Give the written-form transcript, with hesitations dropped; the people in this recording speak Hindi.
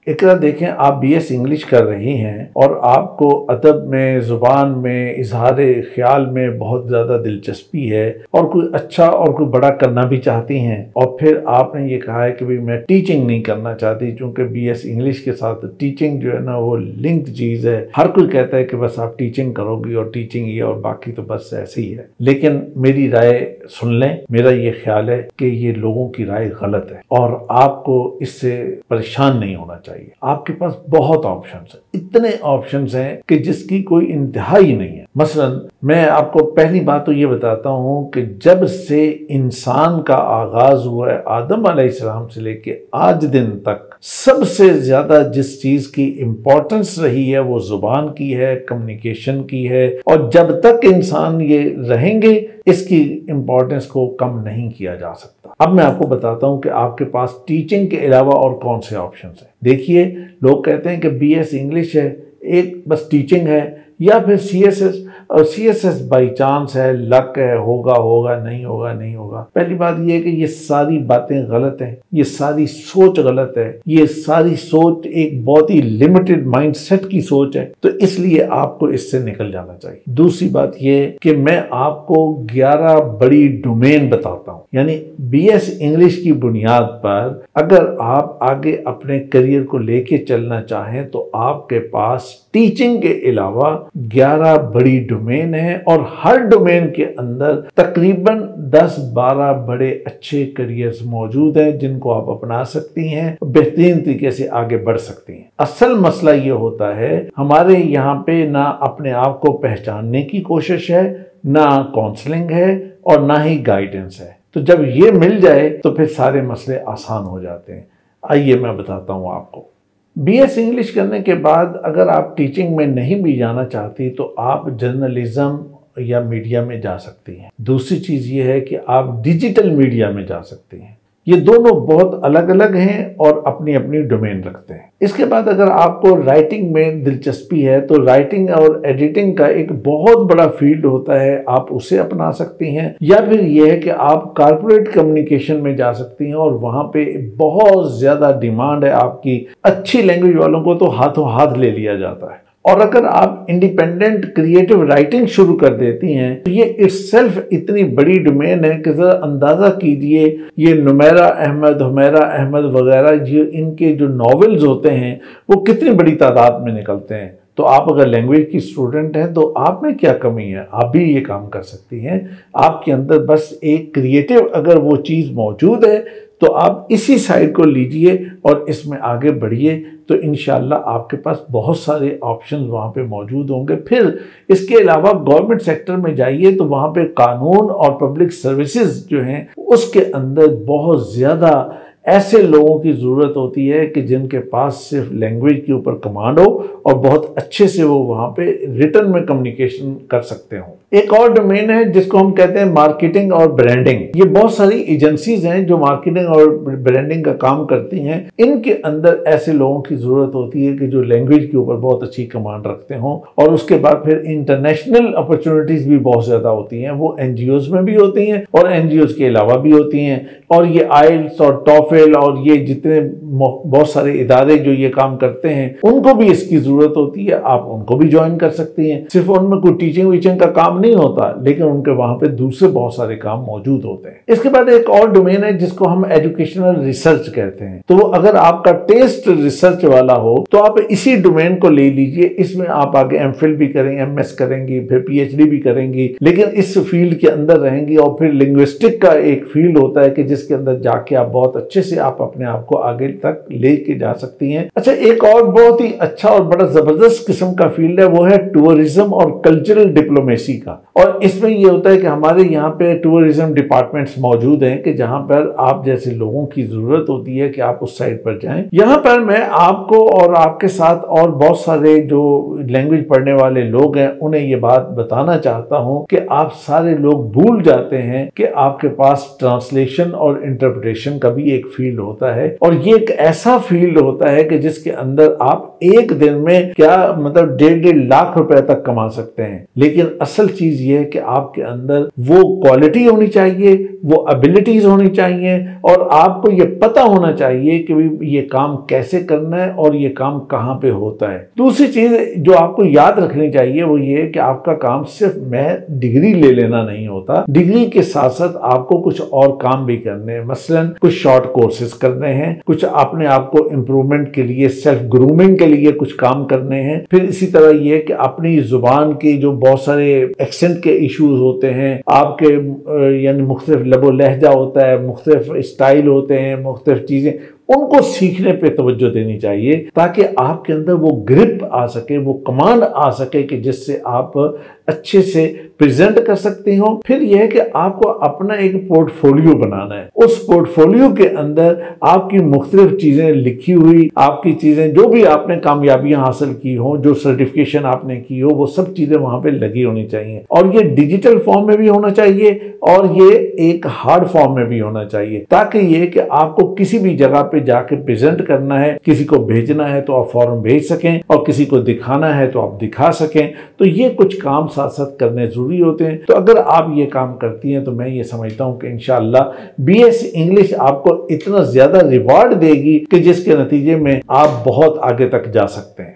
इकरा देखें, आप बीएस इंग्लिश कर रही हैं और आपको अदब में, ज़ुबान में, इजहार ख्याल में बहुत ज़्यादा दिलचस्पी है और कोई अच्छा और कोई बड़ा करना भी चाहती हैं, और फिर आपने ये कहा है कि भाई मैं टीचिंग नहीं करना चाहती, क्योंकि बीएस इंग्लिश के साथ टीचिंग जो है ना वो लिंक्ड चीज़ है। हर कोई कहता है कि बस आप टीचिंग करोगी और टीचिंग ये और बाकी तो बस ऐसे ही है। लेकिन मेरी राय सुन लें। मेरा ये ख्याल है कि ये लोगों की राय गलत है और आपको इससे परेशान नहीं होना चाहिए। आपके पास बहुत ऑप्शंस हैं, इतने ऑप्शंस हैं कि जिसकी कोई इंतहा ही नहीं है। मसलन मैं आपको पहली बात तो ये बताता हूँ कि जब से इंसान का आगाज हुआ है आदम अलैहिस्सलाम से लेके आज दिन तक, सबसे ज्यादा जिस चीज की इंपॉर्टेंस रही है वो जुबान की है, कम्युनिकेशन की है, और जब तक इंसान ये रहेंगे इसकी इंपॉर्टेंस को कम नहीं किया जा सकता। अब मैं आपको बताता हूं कि आपके पास टीचिंग के अलावा और कौन से ऑप्शंस हैं। देखिए, लोग कहते हैं कि बीएस इंग्लिश है, एक बस टीचिंग है, या फिर सीएसएस, और सीएसएस बाई चांस है, लक है, होगा होगा, नहीं होगा नहीं होगा। पहली बात यह है कि ये सारी बातें गलत हैं, ये सारी सोच गलत है, ये सारी सोच एक बहुत ही लिमिटेड माइंडसेट की सोच है, तो इसलिए आपको इससे निकल जाना चाहिए। दूसरी बात यह कि मैं आपको 11 बड़ी डोमेन बताता हूं, यानी बीएस इंग्लिश की बुनियाद पर अगर आप आगे अपने करियर को लेके चलना चाहें तो आपके पास टीचिंग के अलावा 11 बड़ी डोमेन है, और हर डोमेन के अंदर तकरीबन 10-12 बड़े अच्छे करियर्स मौजूद हैं जिनको आप अपना सकती हैं, बेहतरीन तरीके से आगे बढ़ सकती हैं। असल मसला ये होता है हमारे यहाँ पे ना अपने आप को पहचानने की कोशिश है, ना काउंसलिंग है, और ना ही गाइडेंस है। तो जब ये मिल जाए तो फिर सारे मसले आसान हो जाते हैं। आइए मैं बताता हूँ आपको। बीएस इंग्लिश करने के बाद अगर आप टीचिंग में नहीं भी जाना चाहती तो आप जर्नलिज्म या मीडिया में जा सकती हैं। दूसरी चीज़ ये है कि आप डिजिटल मीडिया में जा सकती हैं। ये दोनों बहुत अलग अलग हैं और अपनी अपनी डोमेन रखते हैं। इसके बाद अगर आपको राइटिंग में दिलचस्पी है तो राइटिंग और एडिटिंग का एक बहुत बड़ा फील्ड होता है, आप उसे अपना सकती हैं। या फिर यह है कि आप कारपोरेट कम्युनिकेशन में जा सकती हैं और वहाँ पे बहुत ज़्यादा डिमांड है आपकी। अच्छी लैंग्वेज वालों को तो हाथों हाथ ले लिया जाता है। और अगर आप इंडिपेंडेंट क्रिएटिव राइटिंग शुरू कर देती हैं तो ये इटसेल्फ इतनी बड़ी डोमेन है कि ज़रा अंदाज़ा कीजिए, ये नुमैरा अहमद, हुमैरा अहमद वगैरह जो इनके जो नॉवेल्स होते हैं वो कितनी बड़ी तादाद में निकलते हैं। तो आप अगर लैंग्वेज की स्टूडेंट हैं तो आप में क्या कमी है, आप भी ये काम कर सकती हैं। आपके अंदर बस एक क्रिएटिव अगर वो चीज़ मौजूद है तो आप इसी साइड को लीजिए और इसमें आगे बढ़िए, तो इंशाल्लाह आपके पास बहुत सारे ऑप्शंस वहाँ पे मौजूद होंगे। फिर इसके अलावा गवर्नमेंट सेक्टर में जाइए तो वहाँ पे कानून और पब्लिक सर्विसेज जो हैं उसके अंदर बहुत ज़्यादा ऐसे लोगों की ज़रूरत होती है कि जिनके पास सिर्फ लैंग्वेज के ऊपर कमांड हो और बहुत अच्छे से वो वहाँ पे रिटर्न में कम्युनिकेशन कर सकते हों। एक और डोमेन है जिसको हम कहते हैं मार्केटिंग और ब्रांडिंग। ये बहुत सारी एजेंसीज हैं जो मार्केटिंग और ब्रांडिंग का काम करती हैं। इनके अंदर ऐसे लोगों की ज़रूरत होती है कि जो लैंग्वेज के ऊपर बहुत अच्छी कमांड रखते हों, और उसके बाद फिर इंटरनेशनल अपॉर्चुनिटीज़ भी बहुत ज़्यादा होती हैं। वो एनजीओज़ में भी होती हैं और एनजीओज़ के अलावा भी होती हैं। और ये आइल्स और टॉफेल और ये जितने बहुत सारे इदारे जो ये काम करते हैं उनको भी इसकी ज़रूरत होती है, आप उनको भी ज्वाइन कर सकती हैं। सिर्फ उनमें कोई टीचिंग वीचिंग का काम नहीं होता, लेकिन उनके वहाँ पे दूसरे बहुत सारे काम मौजूद होते हैं। इसके बाद एक और डोमेन है जिसको हम एजुकेशनल रिसर्च कहते हैं। तो अगर आपका टेस्ट रिसर्च वाला हो तो आप इसी डोमेन को ले लीजिए। इसमें आप आगे एमफिल भी करेंगे, एमएस करेंगी, फिर पीएचडी भी करेंगी, लेकिन इस फील्ड के अंदर रहेंगी। और फिर लिंग्विस्टिक का एक फील्ड होता है कि जिसके अंदर जाके आप बहुत अच्छे से आप अपने आप को आगे तक लेके जा सकती हैं। अच्छा, एक और बहुत ही अच्छा और बड़ा जबरदस्त किस्म का फील्ड है, वो है टूरिज्म और कल्चरल डिप्लोमेसी का। और इसमें ये होता है कि हमारे यहाँ पे टूरिज्म डिपार्टमेंट्स मौजूद हैं कि जहाँ पर आप जैसे लोगों की जरूरत होती है कि आप उस साइड पर जाएं। यहाँ पर मैं आपको और आपके साथ और बहुत सारे जो लैंग्वेज पढ़ने वाले लोग हैं उन्हें ये बात बताना चाहता हूँ कि आप सारे लोग भूल जाते हैं कि आपके पास ट्रांसलेशन और इंटरप्रिटेशन का भी एक फील्ड होता है, और ये एक ऐसा फील्ड होता है कि जिसके अंदर आप एक दिन में क्या मतलब 1.5 लाख रुपए तक कमा सकते हैं। लेकिन असल चीज ये है कि आपके अंदर वो क्वालिटी होनी चाहिए, वो एबिलिटीज होनी चाहिए, और आपको ये पता होना चाहिए कि ये काम कैसे करना है और ये काम कहाँ पे होता है। दूसरी चीज जो आपको याद रखनी चाहिए वो ये कि आपका काम सिर्फ मैं डिग्री ले लेना नहीं होता, डिग्री के साथ साथ आपको कुछ और काम भी करने हैं। मसलन कुछ शॉर्ट कोर्सेज करने हैं, कुछ अपने आप को इम्प्रूवमेंट के लिए, सेल्फ ग्रूमिंग के लिए कुछ काम करने हैं। फिर इसी तरह ये कि अपनी जुबान के जो बहुत सारे एक्सेंट के इश्यूज होते हैं, आपके यानी मुख्तलिफ लबो लहजा होता है, मुख्तलिफ स्टाइल होते हैं, मुख्तलिफ चीजें, उनको सीखने पे तवज्जो देनी चाहिए ताकि आपके अंदर वो ग्रिप आ सके, वो कमांड आ सके कि जिससे आप अच्छे से प्रेजेंट कर सकते हो। फिर यह है कि आपको अपना एक पोर्टफोलियो बनाना है। उस पोर्टफोलियो के अंदर आपकी मुख्तलिफ चीजें लिखी हुई, आपकी चीजें जो भी आपने कामयाबियां हासिल की हो, जो सर्टिफिकेशन आपने की हो, वो सब चीजें वहां पे लगी होनी चाहिए। और ये डिजिटल फॉर्म में भी होना चाहिए और ये एक हार्ड फॉर्म में भी होना चाहिए, ताकि ये कि आपको किसी भी जगह पे जाके प्रेजेंट करना है, किसी को भेजना है तो आप फौरन भेज सकें, और किसी को दिखाना है तो आप दिखा सकें। तो ये कुछ काम साथ साथ करने जरूरी होते हैं। तो अगर आप ये काम करती हैं तो मैं ये समझता हूं कि इंशाअल्लाह BS इंग्लिश आपको इतना ज्यादा रिवॉर्ड देगी कि जिसके नतीजे में आप बहुत आगे तक जा सकते हैं।